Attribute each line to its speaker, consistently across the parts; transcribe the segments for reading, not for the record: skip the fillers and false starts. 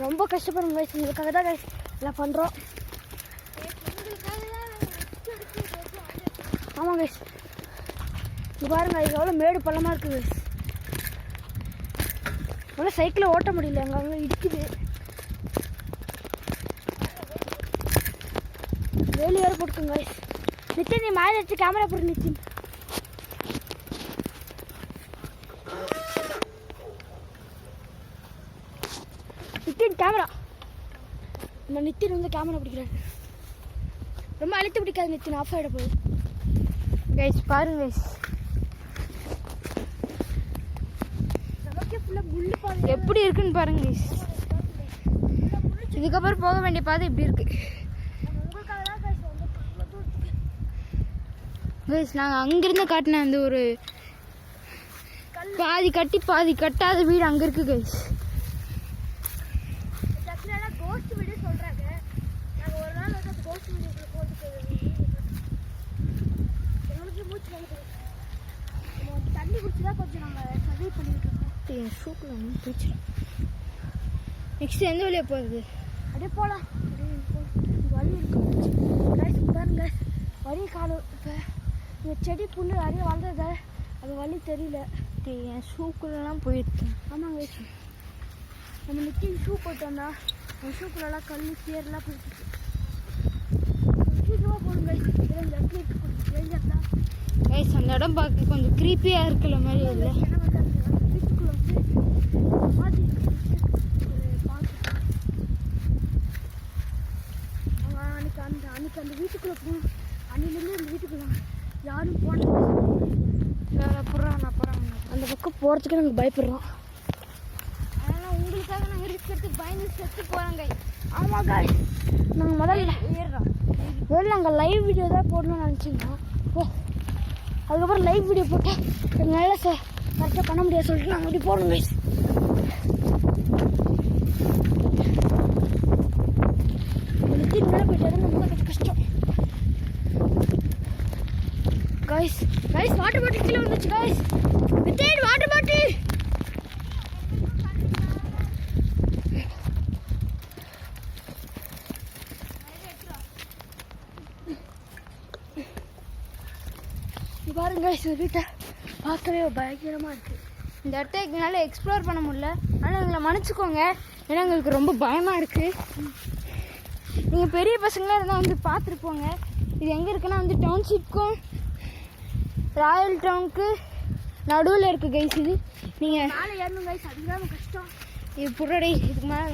Speaker 1: ரொம்ப கஷ்டப்படுறோம் கைஸ். உங்களுக்காக தான் கைஸ் எல்லாம் பண்ணுறோம். ஆமாம் கைஸ், இது பாருங்க கைஸ் எவ்வளோ மேடு பள்ளமாக இருக்குது கைஸ். நல்லா சைக்கிளை ஓட்ட முடியல, அங்கே இடிக்குது. வேலி வேறு போட்டுக்கோங்க கைஸ். நித்தின் நீ மேலே வச்சு கேமரா போட்டு நித்தின். நித்தின் கேமரா. நம்ம நித்தின் வந்து கேமரா பிடிக்கிறாரு. ரொம்ப அழுத்து பிடிக்காது நித்தின், ஆஃப் ஆகிட போகுது கைஸ். பாருங்க கைஸ், எப்படி இருக்குன்னு பாருங்க கைஸ். இதுக்கப்புறம் போக வேண்டிய பாதை இப்படி இருக்கு கைஸ். நாங்கள் அங்கிருந்து காட்டின அந்த ஒரு பாதி கட்டி பாதி கட்டாத வீடு அங்கே இருக்கு கைஸ். தண்ணி குடிச்சுதான் கொஞ்சம் நாங்கள் சர்வை பண்ணிட்டு இருக்கோம். என் ஷூக்கில் வந்து போயிடுச்சிடும். நெக்ஸ்ட் எந்த வழியாக போகுது? அப்படியே போகலாம். வழி இருக்கும் பாருங்க, வழி காலம். இப்போ இந்த செடி புண்ணு நிறைய வளர்ந்தது, அது வழி தெரியல. என் ஷூக்குள்ளெல்லாம் போயிடுச்சு. ஆமாங்க, நம்ம நித்தின் ஷூ போட்டு வந்தா என் ஷூக்குள்ளெல்லாம் கல் சேரெலாம் போயிடுச்சு. சீக்கிரமாக போகணும் கைஸ். இந்த இடத்துல இருக்கு கைஸ். அந்த இடம் பார்க்க கொஞ்சம் க்ரீப்பியாக இருக்கிற மாதிரி இல்லை. வீட்டுக்குள்ள வந்து அன்னைக்கு அந்த வீட்டுக்குள்ளே போகணும். அன்னிலேருந்து அந்த வீட்டுக்குள்ள யாரும் போனது போகிறான். நான் போகிறேன் அந்த பக்கம் போகிறதுக்கு நாங்கள் பயப்படுறோம். அதனால் உங்களுக்காக நாங்கள் ரிஸ்க் எடுத்து பயந்து செத்து போகிறோம் கை. ஆமாம் காய், நாங்கள் முதல்ல ஏறுறோம். முதல்ல நாங்கள் லைவ் வீடியோ தான் போடணும்னு நினச்சிருந்தோம். அதுக்கப்புறம் லைவ் வீடியோ போட்டால் எங்களால் கரெக்டாக பண்ண முடியாது சொல்லிட்டு நாங்கள் அப்படி போடணும் கைஸ். நித்தின் மேலே போயிட்டாரு, ரொம்ப கொஞ்சம் கஷ்டம் கைஸ். கைஸ் வாட்டர் பாட்டில் கீழே வந்துச்சு கைஸ். Nitin water bottle. பாருங்க கைஸ், இந்த வீட்டை பார்க்கவே பயங்கரமாக இருக்குது. இந்த இடத்த எங்களால் எக்ஸ்ப்ளோர் பண்ண முடியல, ஆனால் எங்களை மன்னிச்சுக்கோங்க. ஏன்னா எங்களுக்கு ரொம்ப பயமாக இருக்குது. நீங்கள் பெரிய பசங்களாக இருந்தால் வந்து பார்த்துருப்போங்க. இது எங்கே இருக்குன்னா வந்து டவுன்ஷிப்க்கும் ராயல் டவுனுக்கு நடுவில் இருக்குது கைஸ். இது நீங்கள் மேலே ஏறணும் கைஸ், அதுதான் கஷ்டம். இது புறடை, இதுக்கு மேலே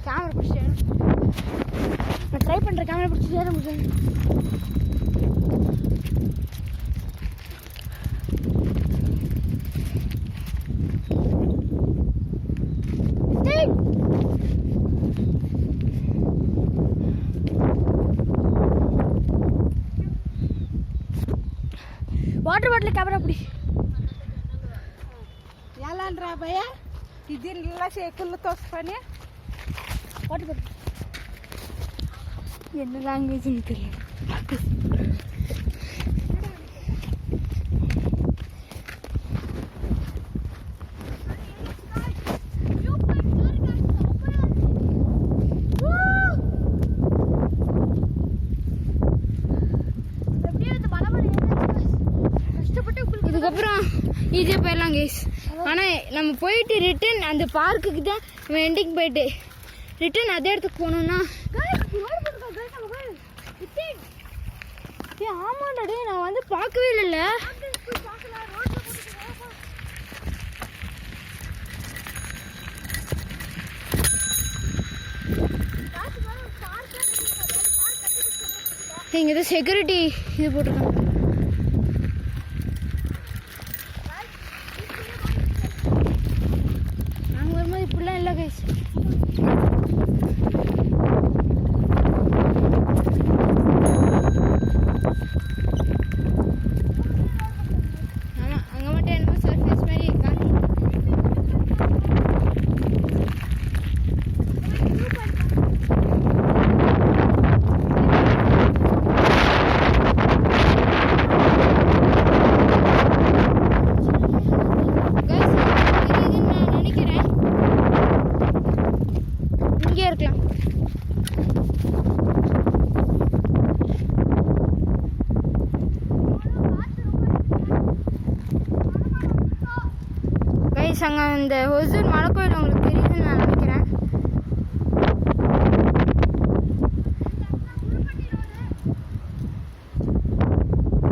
Speaker 1: கேமரா பிடிச்சி நான் ட்ரை பண்ணுறேன். கேமரா பிடிச்சி ஏற முடியாது. వాటర్ బాటిల్ కెమెరా అప్పుడు ఎలా రా భయ ఇది ఇలా చేతులతో పని వాటర్ బాటిల్ என்ன లాంగ్వేజ్ తెలియదు. இதுக்கப்புறம் ஈஸியாக போயிடலாம் கைஸ். ஆனால் நம்ம போயிட்டு ரிட்டன் அந்த பார்க்குக்கு தான் எண்டிங் போயிட்டு ரிட்டன் அதே இடத்துக்கு போகணுன்னா ஆமாண்டே நான் வந்து பார்க்கவே இல்லைல்ல. இங்கே தான் செக்யூரிட்டி இது போட்டிருக்காங்க. நாங்கள் வரும்போது இப்படிலாம் இல்லை கைஸ். ஆமாம், அங்கே மட்டும் என்னமோ சர்ஃபேஸ் மாதிரி இருக்காங்க. கைஸ் அங்கே இந்த ஒசூர் மலை கோயில் உங்களுக்கு தெரியுதுன்னு நான் நினைக்கிறேன்.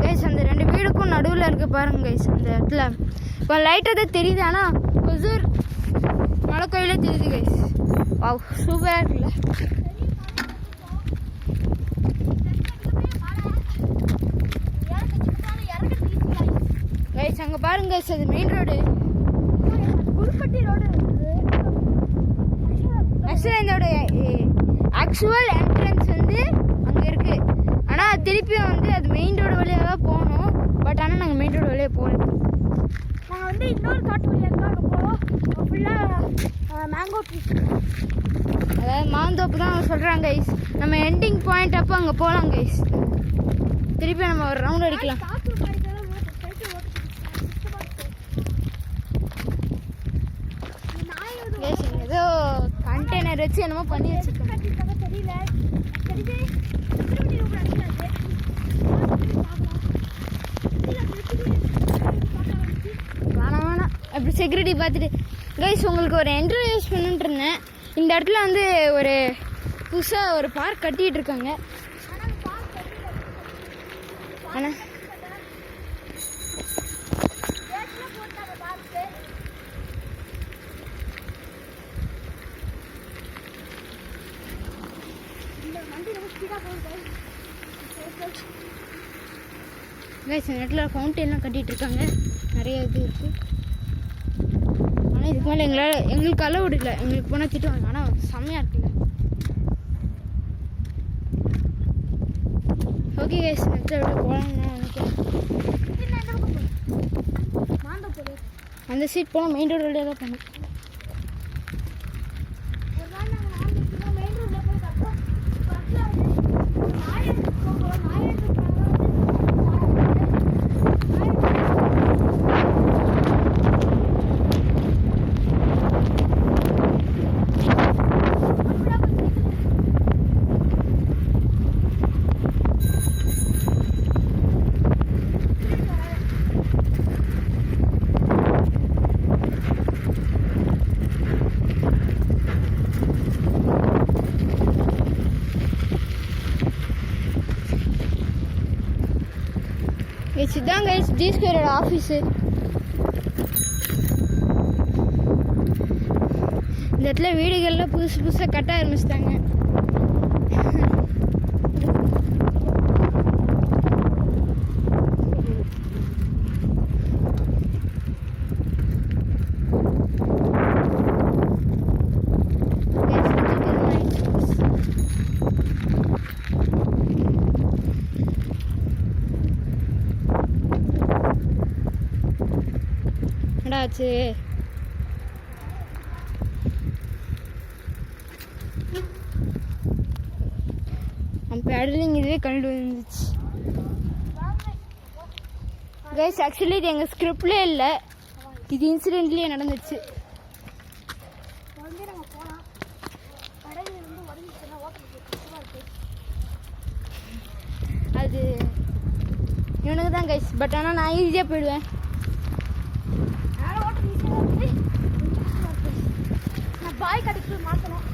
Speaker 1: கைஸ் அந்த 2 வீடுக்கும் நடுவில் இருக்க பாருங்க கைஸ் அந்த இடத்துல இப்போ லைட்டாக தான் தெரியுது. ஆனால் ஒசூர் மலை கோயிலே தெரியுது கைஸ். வாவ் சூப்பராக இருக்குல்ல. கைஸ் அங்கே பாருங்க கைஸ் அது மெயின் ரோடு, புதுப்பட்டி ரோடு. ஆக்சுவலாக இதோட ஆக்சுவல் என்ட்ரன்ஸ் வந்து அங்கே இருக்குது. ஆனால் திருப்பியும் வந்து அது மெயின் ரோடு வழியாக தான் போகணும். பட் ஆனால் நாங்கள் மெயின் ரோடு வழியாக போகல. நாங்கள் வந்து இன்னொரு காட்டு வழியாக தான் அங்கே போகிறோம். ஃபுல்லாக மேங்கோ ட்ரீ, அதாவது மாந்தோப்பு தான் சொல்கிறாங்க கைஸ். நம்ம எண்டிங் பாயிண்ட் அப்போ அங்கே போகலாம் கைஸ். திருப்பி நம்ம ஒரு ரவுண்ட் அடிக்கலாம். ஏதோ கண்டெய்னர் வச்சு என்னமோ பண்ணி வச்சுருக்கோம். வேணாம் அப்படி செக்யூரிட்டி பார்த்துட்டு கைஸ் உங்களுக்கு ஒரு இன்ட்ரடியூஸ் பண்ணிட்டு இருந்தேன். இந்த இடத்துல வந்து ஒரு புதுசாக ஒரு பார்க் கட்டிகிட்டு இருக்காங்க. ஆனால் கைஸ் இந்த இடத்துல ஃபவுண்டெயின்லாம் கட்டிகிட்டு இருக்காங்க. நிறைய இது இருக்குது. ஆனால் இதுக்கு மேலே எங்களுக்கு அளவு இல்லை. எங்களுக்கு போனால் திட்டுவாங்க. ஆனால் செம்மையாக இருக்குல்ல. ஓகே கைஸ் நெக்ஸ்ட் விட போகலான்னு நான் நினைக்கிறேன். அந்த சீட் போனால் மெயின் ரோடு வழியாக தான் போகணும். இதுதான் கைஸ் ஜி ஸ்கொயரோட ஆஃபீஸு. இந்த இடத்துல வீடுகள்லாம் புதுசாக கட்ட ஆரம்பிச்சிட்டாங்க. ஆச்சு பேடலிங் இதுவே கண்டு வந்துச்சு கைஸ். ஆக்சுவலி இது எங்கள் ஸ்கிரிப்ட்லேயே இல்லை, இது இன்சிடென்ட்லேயே நடந்துச்சு. அது இவனுக்கு தான் கைஸ். பட் ஆனால் நான் ஈஸியாக போயிடுவேன். பாய் கடைக்கு மாற்றணும்.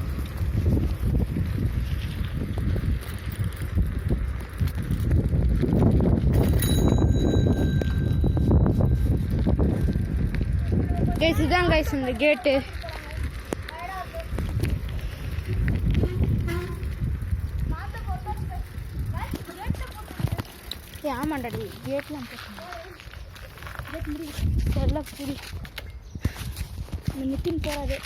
Speaker 1: கைஸ் இதுதான் கைஸ் இந்த கேட்டு. ஆமாண்டாடி கேட்லாம் எல்லாம் புரி நித்தின் போகாது.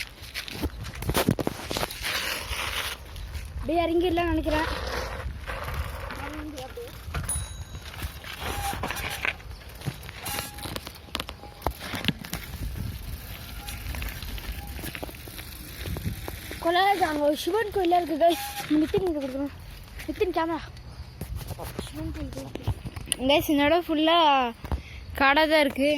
Speaker 1: அப்படியே இறங்கிடலாம் நினைக்கிறேன். கொலாஜ் அங்கே ஒரு சிவன் கோயிலாக இருக்குது கைஸ். நித்தின் இங்கே கொடுக்கணும். நித்தின் கேமரா சிவன் கோயில் கைஸ். இந்த இடம் ஃபுல்லாக காடாக தான் இருக்குது.